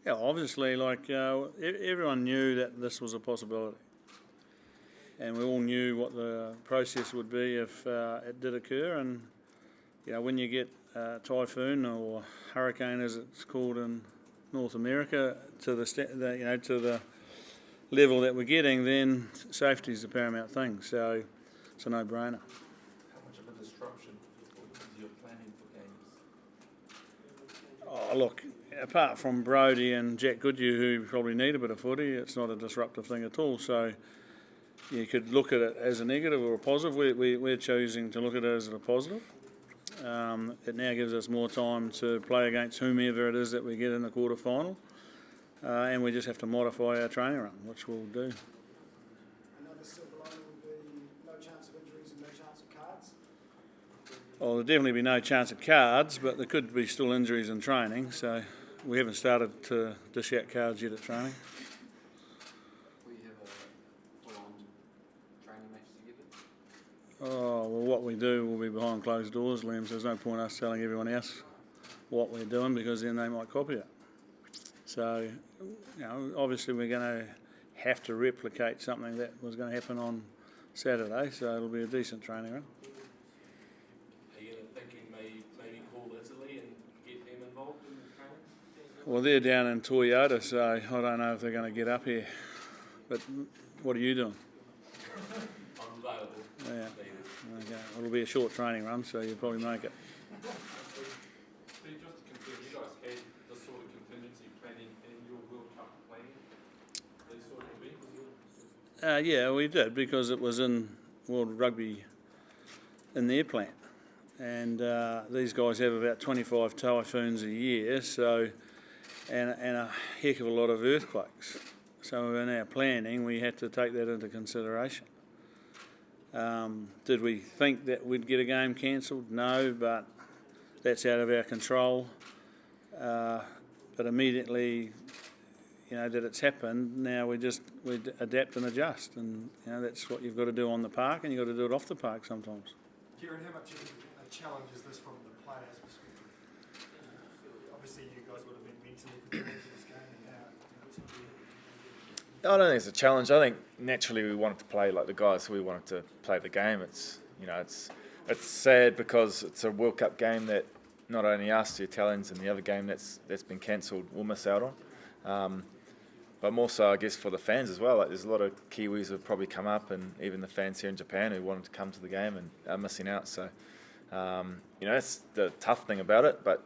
Yeah, obviously, everyone knew that this was a possibility, and we all knew what the process would be if it did occur. And when you get typhoon or hurricane, as it's called in North America, to the level that we're getting, then safety is the paramount thing. So it's a no-brainer. How much of a disruption is your planning for games? Oh, look, apart from Brodie and Jack Goodyear, who probably need a bit of footy, it's not a disruptive thing at all. So you could look at it as a negative or a positive. We're choosing to look at it as a positive. It now gives us more time to play against whomever it is that we get in the quarter final. And we just have to modify our training run, which we'll do. Another silver lining will be no chance of injuries and no chance of cards? Well, there'll definitely be no chance of cards, but there could be still injuries in training, so we haven't started to dish out cards yet at training. Will you have a full-on training match together? Oh, well, what we do will be behind closed doors, Liam, so there's no point us telling everyone else what we're doing because then they might copy it. So, obviously we're going to have to replicate something that was going to happen on Saturday, so it'll be a decent training run. Are you thinking maybe call Italy and get them involved in the training? Well, they're down in Toyota, so I don't know if they're going to get up here. But what are you doing? I'm available. Yeah. Okay. It'll be a short training run, so you'll probably make it. Steve, just to confirm, you guys had this sort of contingency planning in your World Cup planning? These sort of events? Yeah, we did because it was in World Rugby in their plan. And these guys have about 25 typhoons a year, so and a heck of a lot of earthquakes. So in our planning, we had to take that into consideration. Did we think that we'd get a game cancelled? No, but that's out of our control. But immediately, that it's happened, now we adapt and adjust, and that's what you've got to do on the park, and you've got to do it off the park sometimes. Kieran, how much of a challenge is this from the players' perspective? Obviously, you guys would have been mentally prepared for this game, and now it's not here. I don't think it's a challenge. I think naturally we wanted to play like the guys, so we wanted to play the game. It's sad because it's a World Cup game that not only us, the Italians, and the other game that's been cancelled will miss out on. But more so, I guess, for the fans as well. Like, there's a lot of Kiwis who have probably come up, and even the fans here in Japan who wanted to come to the game and are missing out. So, that's the tough thing about it. But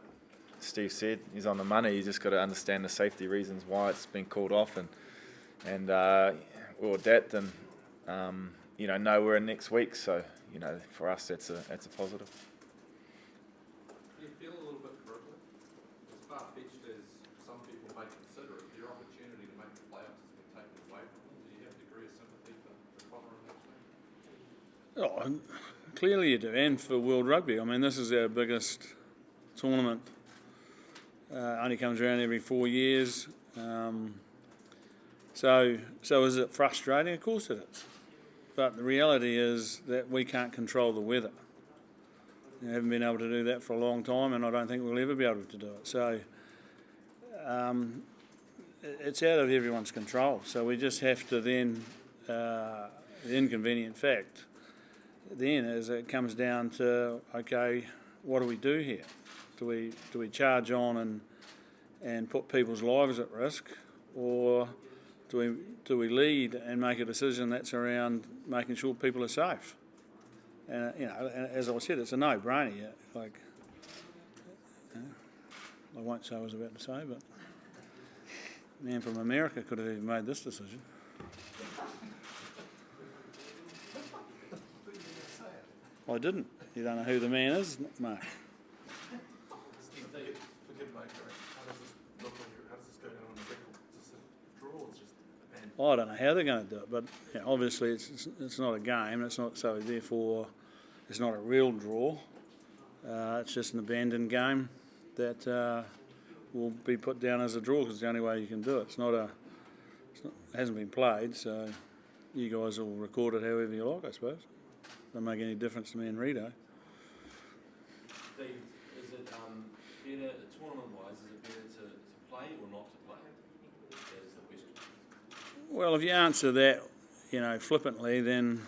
Steve said he's on the money. You just got to understand the safety reasons why it's been called off, and we'll adapt and know we're in next week. So, for us, that's a positive. Do you feel a little bit critical? As far-fetched as some people may consider it, their opportunity to make the playoffs has been taken away from them. Do you have a degree of sympathy for Connor and that team? Oh, clearly you do, and for World Rugby. I mean, this is our biggest tournament. Only comes around every 4 years. So is it frustrating? Of course it is. But the reality is that we can't control the weather. We haven't been able to do that for a long time, and I don't think we'll ever be able to do it. So it's out of everyone's control. So we just have to then, the inconvenient fact then is it comes down to, okay, what do we do here? Do we charge on and put people's lives at risk, or do we lead and make a decision that's around making sure people are safe? And as I said, it's a no-brainer. I won't say what I was about to say, but a man from America could have even made this decision. I didn't. You don't know who the man is, Mark? Forgive me, how does this go down on the record? Is this a draw or is it just a ban? I don't know how they're going to do it, but obviously it's not a game. It's not, so therefore it's not a real draw. It's just an abandoned game that will be put down as a draw because it's the only way you can do it. It hasn't been played, so you guys will record it however you like, I suppose. Doesn't make any difference to me and Rito. Steve, is it better, tournament-wise, is it better to play or not to play? That is the question. Well, if you answer that, flippantly, then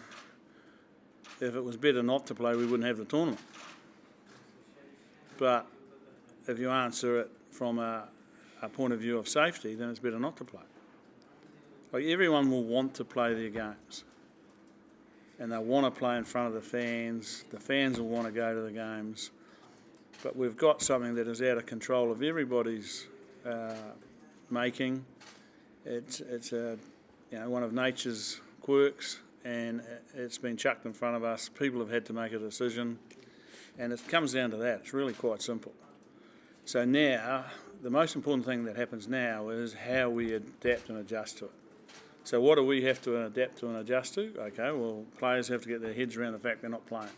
if it was better not to play, we wouldn't have the tournament. But if you answer it from a point of view of safety, then it's better not to play. Like, everyone will want to play their games, and they'll want to play in front of the fans. The fans will want to go to the games, but we've got something that is out of control of everybody's making. It's one of nature's quirks, and it's been chucked in front of us. People have had to make a decision, and it comes down to that. It's really quite simple. So now, the most important thing that happens now is how we adapt and adjust to it. So what do we have to adapt to and adjust to? Okay, well, players have to get their heads around the fact they're not playing.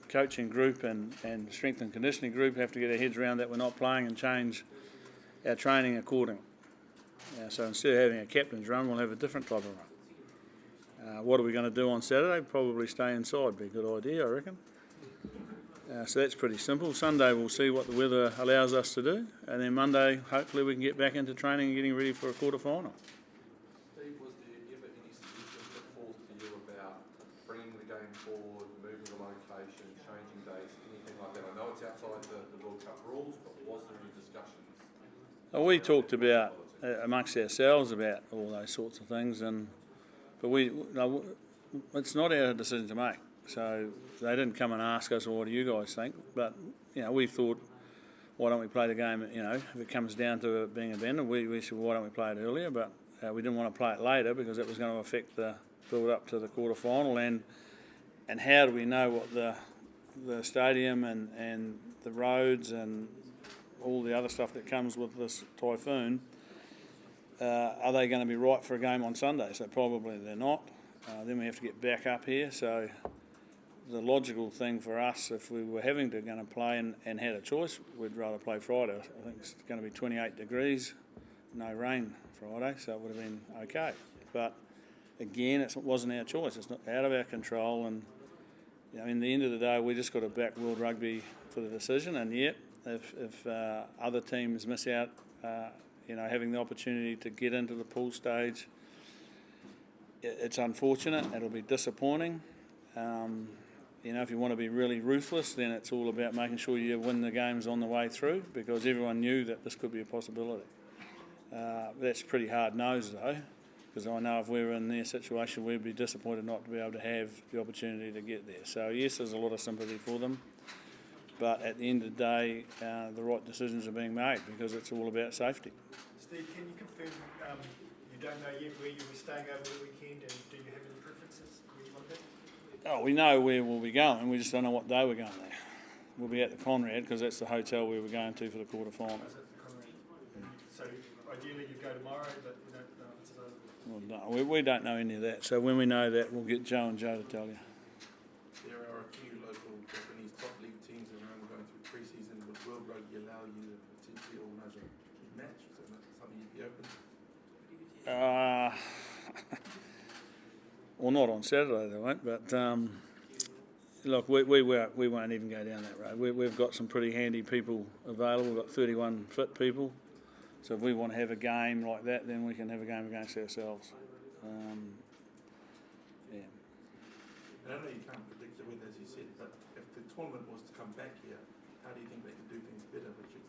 Coaching group and strength and conditioning group have to get their heads around that we're not playing and change our training accordingly. So instead of having a captain's run, we'll have a different type of run. What are we going to do on Saturday? Probably stay inside. Be a good idea, I reckon. So that's pretty simple. Sunday we'll see what the weather allows us to do, and then Monday hopefully we can get back into training and getting ready for a quarter final. Steve, was there ever any suggestions put forth to you about bringing the game forward, moving the location, changing dates, anything like that? I know it's outside the World Cup rules, but was there any discussions? We talked about amongst ourselves about all those sorts of things, but it's not our decision to make. So they didn't come and ask us, well, what do you guys think? But, we thought, why don't we play the game, if it comes down to it being abandoned, we said, well, why don't we play it earlier? But we didn't want to play it later because it was going to affect the build-up to the quarter-final. And how do we know what the stadium and the roads and all the other stuff that comes with this typhoon, are they going to be right for a game on Sunday? So probably they're not. Then we have to get back up here. So the logical thing for us, if we were going to play and had a choice, we'd rather play Friday. I think it's going to be 28 degrees, no rain Friday, so it would have been okay. But again, it wasn't our choice. It's not out of our control, and in the end of the day, we just got to back World Rugby for the decision. And yet, if other teams miss out, having the opportunity to get into the pool stage, it's unfortunate. It'll be disappointing. If you want to be really ruthless, then it's all about making sure you win the games on the way through, because everyone knew that this could be a possibility. That's pretty hard-nosed, though, because I know if we were in their situation, we'd be disappointed not to be able to have the opportunity to get there. So, yes, there's a lot of sympathy for them, but at the end of the day, the right decisions are being made because it's all about safety. Steve, can you confirm you don't know yet where you'll be staying over the weekend, and do you have any preferences where you want to be? Oh, we know where we'll be going. We just don't know what day we're going there. We'll be at the Conrad because that's the hotel we were going to for the quarter-final. Is it the Conrad? So ideally you go tomorrow, but you don't know if it's available. Well, no, we don't know any of that. So when we know that, we'll get Joe and Joe to tell you. There are a few local Japanese top league teams around going through pre-season. Would World Rugby allow you to potentially organise a match? Is that something you'd be open to? Well, not on Saturday they won't, but look, we won't even go down that road. We've got some pretty handy people available. We've got 31 fit people, so if we want to have a game like that, then we can have a game against ourselves. Yeah. I know you can't predict the weather, as you said, but if the tournament was to come back here, how do you think they could do things better? Would you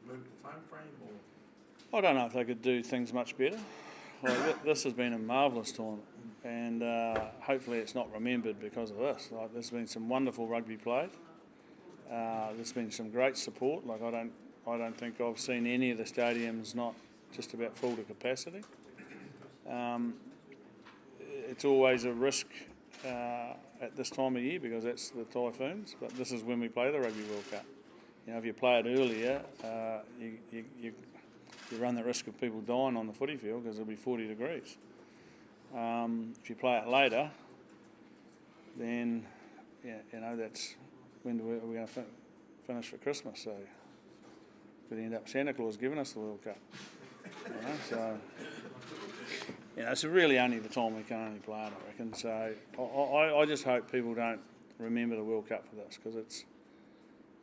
move the time frame, or? I don't know if they could do things much better. This has been a marvellous tournament, and hopefully it's not remembered because of this. There's been some wonderful rugby played. There's been some great support. I don't think I've seen any of the stadiums not just about full to capacity. It's always a risk at this time of year because that's the typhoons, but this is when we play the Rugby World Cup. If you play it earlier, you run the risk of people dying on the footy field because it'll be 40 degrees. If you play it later, then that's when we're going to finish for Christmas. So could end up Santa Claus giving us the World Cup. So it's really only the time we can only play it, I reckon. So I just hope people don't remember the World Cup for this because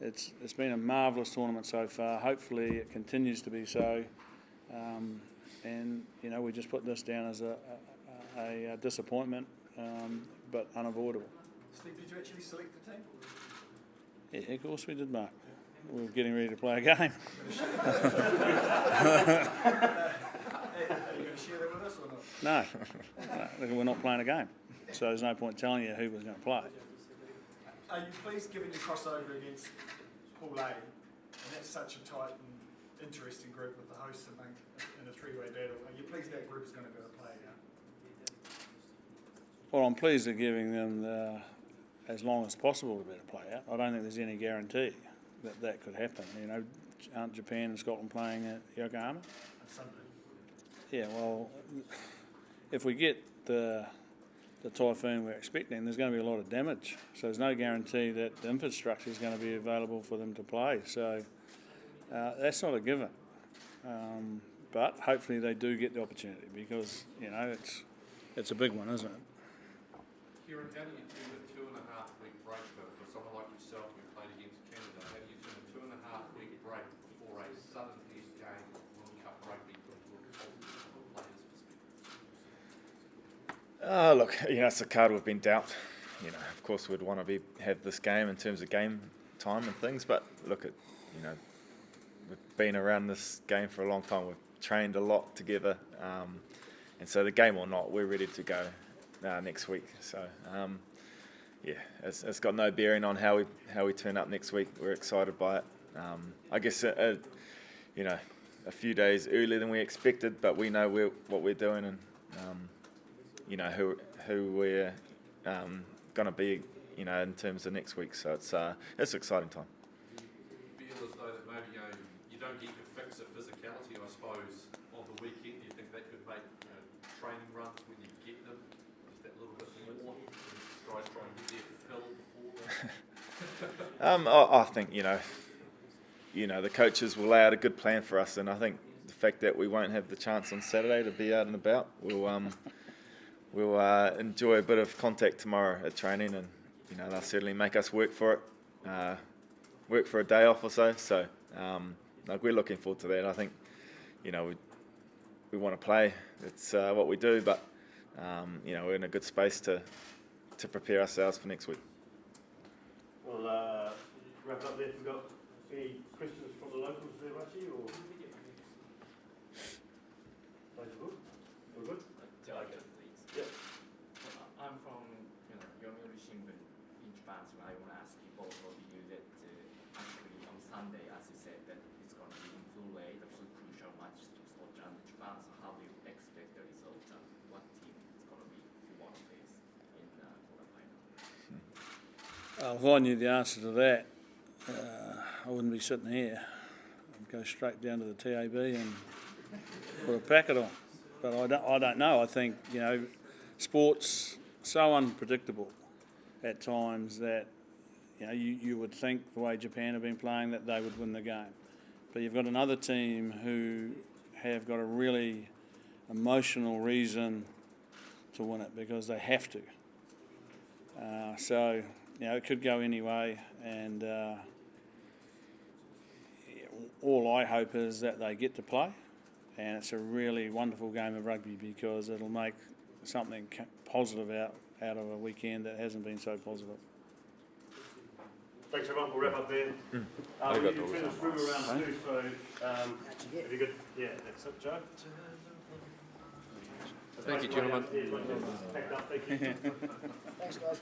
it's been a marvellous tournament so far. Hopefully it continues to be so. And, you know, we just put this down as a disappointment, but unavoidable. Steve, did you actually select the team? Yeah, of course we did, Mark. We were getting ready to play a game. Are you going to share that with us or not? No, we're not playing a game. So there's no point telling you who was going to play. Are you pleased, given your crossover against Pool A, and that's such a tight and interesting group with the hosts in a three-way battle, are you pleased that group is going to go to play now? Well, I'm pleased they're giving them as long as possible to be able to play out. I don't think there's any guarantee that could happen. You know, aren't Japan and Scotland playing at Yokohama? On Sunday. Yeah, well, if we get the typhoon we're expecting, there's going to be a lot of damage. So there's no guarantee that the infrastructure is going to be available for them to play. So that's not a given. But hopefully they do get the opportunity because, you know, it's a big one, isn't it? Kieran, how do you turn a 2.5-week break for someone like yourself who played against Canada? How do you turn a 2.5-week break before a sudden test game World Cup rugby from a player's perspective? Look, you know, it's a card we've been dealt. You know, of course, we'd want to have this game in terms of game time and things, but look at, you know, we've been around this game for a long time. We've trained a lot together, and so the game or not, we're ready to go next week. So, yeah, it's got no bearing on how we turn up next week. We're excited by it. I guess you know, a few days earlier than we expected, but we know what we're doing and you know who we're going to be, you know, in terms of next week. So it's an exciting time. Do you feel as though that maybe you don't get your fix of physicality, I suppose, on the weekend? Do you think that could make training runs when you get them just that little bit more? Guys try and get their fill before that? I think you know the coaches will lay out a good plan for us, and I think the fact that we won't have the chance on Saturday to be out and about, we'll enjoy a bit of contact tomorrow at training, and you know they'll certainly make us work for it, work for a day off or so. So like we're looking forward to that. I think you know we want to play. It's what we do, but you know we're in a good space to prepare ourselves for next week. We'll wrap up there. If we've got any questions from the locals there, Rachi, or those are good? We're good? Delegate, please. Yep. I'm from Yomiuri Shimbun in Japan, so I want to ask you both of you that actually on Sunday, as you said, that it's going to be in full way, the full crucial match to Scotland and Japan. So how do you expect the result and what team is going to be you want to face in the quarterfinal? If I knew the answer to that, I wouldn't be sitting here. I'd go straight down to the TAB and put a packet on. But I don't know. I think, you know, sport's so unpredictable at times that, you know, you would think the way Japan have been playing that they would win the game. But you've got another team who have got a really emotional reason to win it because they have to. So, you know, it could go any way, and all I hope is that they get to play, and it's a really wonderful game of rugby because it'll make something positive out of a weekend that hasn't been so positive. Thanks everyone. We'll wrap up there. We need to turn this room around too, so if you could, yeah, that's it, Joe. Thank you, gentlemen. Packed up, thank you. Thanks, guys.